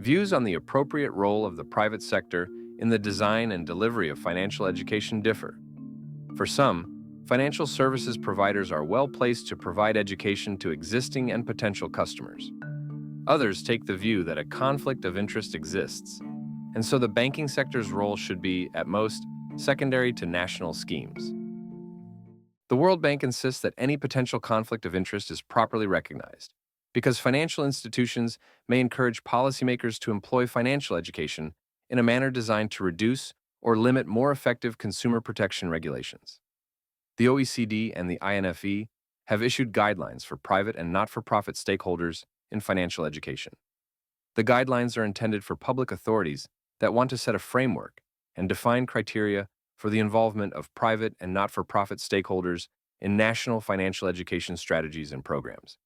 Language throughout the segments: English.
Views on the appropriate role of the private sector in the design and delivery of financial education differ. For some, financial services providers are well placed to provide education to existing and potential customers. Others take the view that a conflict of interest exists, and so the banking sector's role should be, at most, secondary to national schemes. The World Bank insists that any potential conflict of interest is properly recognized, because financial institutions may encourage policymakers to employ financial education in a manner designed to reduce or limit more effective consumer protection regulations. The OECD and the INFE have issued guidelines for private and not-for-profit stakeholders in financial education. The guidelines are intended for public authorities that want to set a framework and define criteria for the involvement of private and not-for-profit stakeholders in national financial education strategies and programs,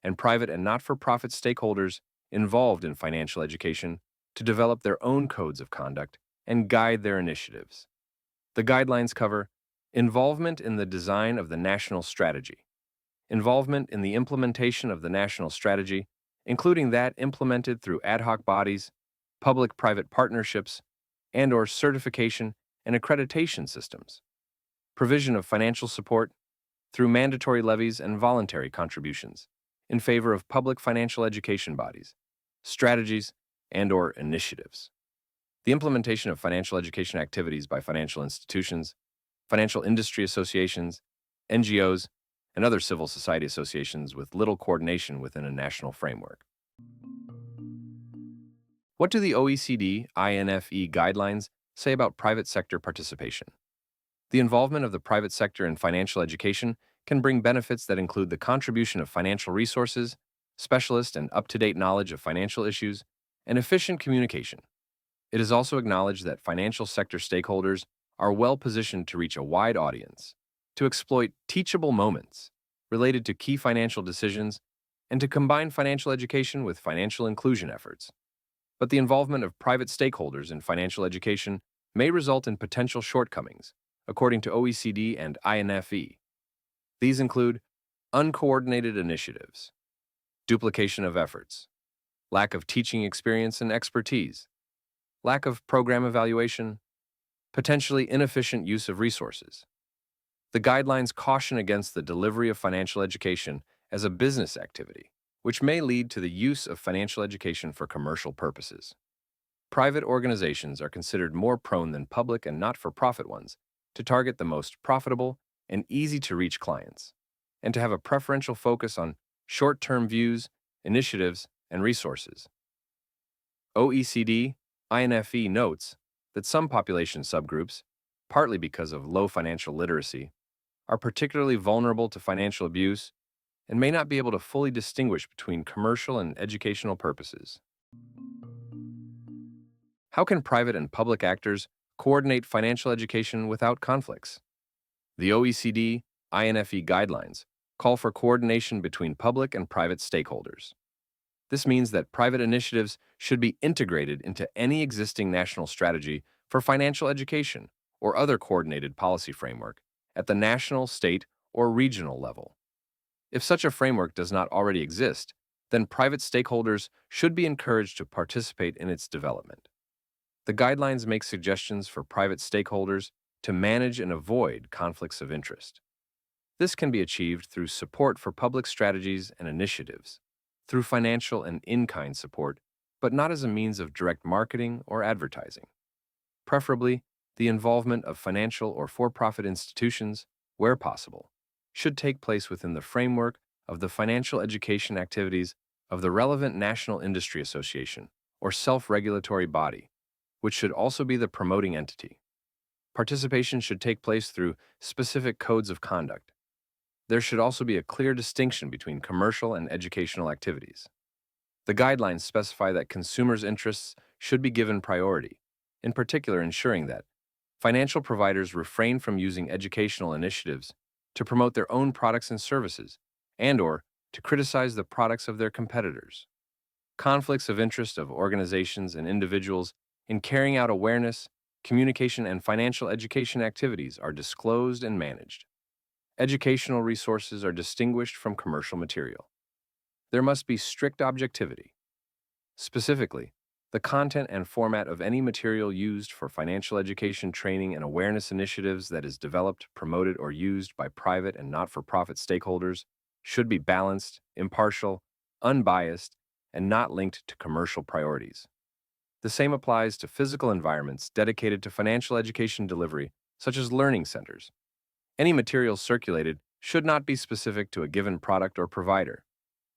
and private and not-for-profit stakeholders involved in financial education to develop their own codes of conduct and guide their initiatives. The guidelines cover involvement in the design of the national strategy, involvement in the implementation of the national strategy, including that implemented through ad hoc bodies, public-private partnerships, and/or certification and accreditation systems, provision of financial support through mandatory levies and voluntary contributions in favor of public financial education bodies, strategies, and/or initiatives. The implementation of financial education activities by financial institutions, financial industry associations, NGOs, and other civil society associations with little coordination within a national framework. What do the OECD INFE guidelines say about private sector participation? The involvement of the private sector in financial education can bring benefits that include the contribution of financial resources, specialist and up-to-date knowledge of financial issues, and efficient communication. It is also acknowledged that financial sector stakeholders are well positioned to reach a wide audience, to exploit teachable moments related to key financial decisions, and to combine financial education with financial inclusion efforts. But the involvement of private stakeholders in financial education may result in potential shortcomings, according to OECD and INFE. These include uncoordinated initiatives, duplication of efforts, lack of teaching experience and expertise, lack of program evaluation, potentially inefficient use of resources. The guidelines caution against the delivery of financial education as a business activity, which may lead to the use of financial education for commercial purposes. Private organizations are considered more prone than public and not-for-profit ones to target the most profitable and easy-to-reach clients, and to have a preferential focus on short-term views, initiatives, and resources. OECD INFE notes that some population subgroups, partly because of low financial literacy, are particularly vulnerable to financial abuse and may not be able to fully distinguish between commercial and educational purposes. How can private and public actors coordinate financial education without conflicts? The OECD INFE guidelines call for coordination between public and private stakeholders. This means that private initiatives should be integrated into any existing national strategy for financial education or other coordinated policy framework at the national, state, or regional level. If such a framework does not already exist, then private stakeholders should be encouraged to participate in its development. The guidelines make suggestions for private stakeholders to manage and avoid conflicts of interest. This can be achieved through support for public strategies and initiatives, through financial and in-kind support, but not as a means of direct marketing or advertising. Preferably, the involvement of financial or for-profit institutions, where possible, should take place within the framework of the financial education activities of the relevant national industry association or self-regulatory body, which should also be the promoting entity. Participation should take place through specific codes of conduct. There should also be a clear distinction between commercial and educational activities. The guidelines specify that consumers' interests should be given priority, in particular ensuring that financial providers refrain from using educational initiatives to promote their own products and services, and/or to criticize the products of their competitors. Conflicts of interest of organizations and individuals in carrying out awareness, communication, and financial education activities are disclosed and managed. Educational resources are distinguished from commercial material. There must be strict objectivity. Specifically, The content and format of any material used for financial education training and awareness initiatives that is developed, promoted, or used by private and not-for-profit stakeholders should be balanced, impartial, unbiased, and not linked to commercial priorities. The same applies to physical environments dedicated to financial education delivery, such as learning centers. Any material circulated should not be specific to a given product or provider.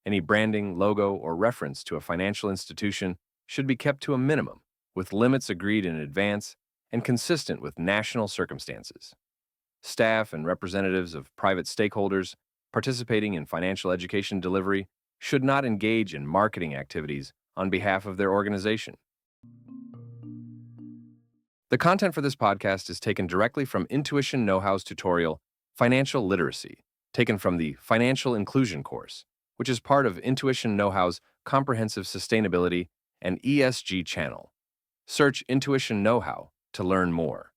Any branding, logo, or reference to a financial institution should be kept to a minimum, with limits agreed in advance and consistent with national circumstances. Staff and representatives of private stakeholders participating in financial education delivery should not engage in marketing activities on behalf of their organization. The content for this podcast is taken directly from Intuition Know-How's tutorial, Financial Literacy, taken from the Financial Inclusion course, which is part of Intuition Know-How's comprehensive sustainability and ESG channel. Search Intuition Know-How to learn more.